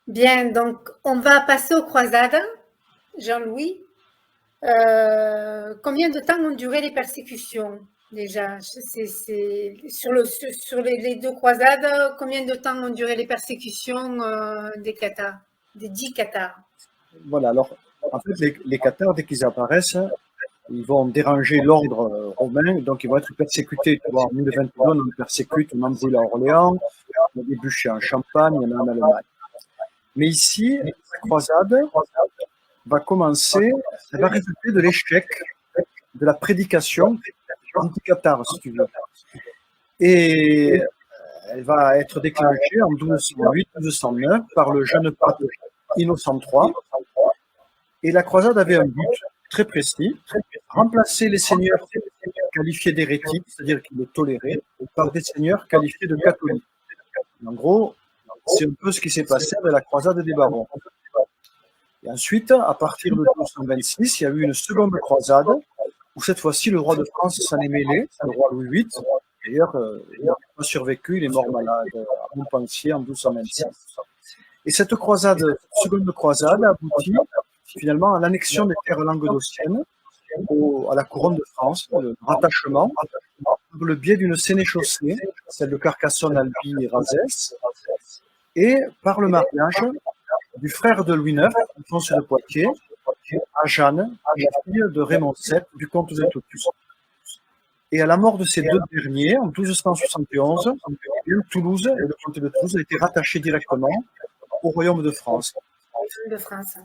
Bien, donc on va passer aux croisades. Jean-Louis, combien de temps ont duré les persécutions déjà? Sur les deux croisades, combien de temps ont duré les persécutions des Cathares, des 10 Cathares? Voilà, alors, en fait, les Cathares, dès qu'ils apparaissent, ils vont déranger l'ordre romain, donc ils vont être persécutés. Tu vois, en 1021, on en persécute, on en brûle à Orléans, on a des bûchers en Champagne, il y en a en Allemagne. Mais ici, la croisade va commencer, elle va résulter de l'échec de la prédication anti-cathare, si tu veux. Et elle va être déclenchée en 1208-1209 par le jeune pape Innocent III. Et la croisade avait un but très précis, remplacer les seigneurs qualifiés d'hérétiques, c'est-à-dire qu'ils les toléraient, par des seigneurs qualifiés de catholiques. En gros, c'est un peu ce qui s'est passé avec la croisade des barons. Et ensuite, à partir de 1226, il y a eu une seconde croisade, où cette fois-ci, le roi de France s'en est mêlé, le roi Louis VIII. D'ailleurs, il n'a pas survécu, il est mort malade à Montpensier en 1226. Et cette croisade, seconde croisade, aboutit finalement à l'annexion des terres languedociennes à la couronne de France, le rattachement, par le biais d'une sénéchaussée, celle de Carcassonne, Albi et Razès, et par le mariage du frère de Louis IX, Alphonse de Poitiers, à Jeanne, la fille de Raymond VII, du comte de Totus. Et à la mort de ces deux derniers, en 1271, Toulouse et le comté de Toulouse a été rattaché directement au royaume de France. De France.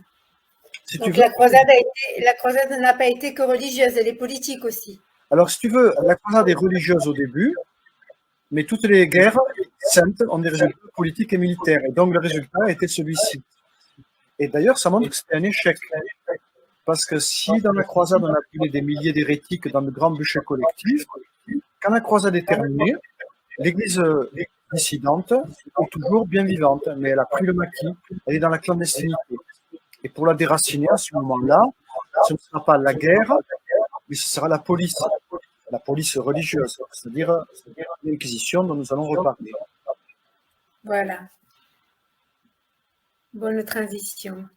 Si Donc la croisade n'a pas été que religieuse, elle est politique aussi. Alors, si tu veux, la croisade est religieuse au début, mais toutes les guerres saintes ont des résultats politiques et militaires. Et donc, le résultat était celui-ci. Et d'ailleurs, ça montre que c'était un échec. Parce que si dans la croisade, on a brûlé des milliers d'hérétiques dans de grands bûchers collectifs, quand la croisade est terminée, l'église dissidente est toujours bien vivante, mais elle a pris le maquis, elle est dans la clandestinité. Et pour la déraciner à ce moment-là, ce ne sera pas la guerre, mais ce sera la police religieuse, c'est-à-dire l'Inquisition dont nous allons reparler. Voilà. Bonne transition.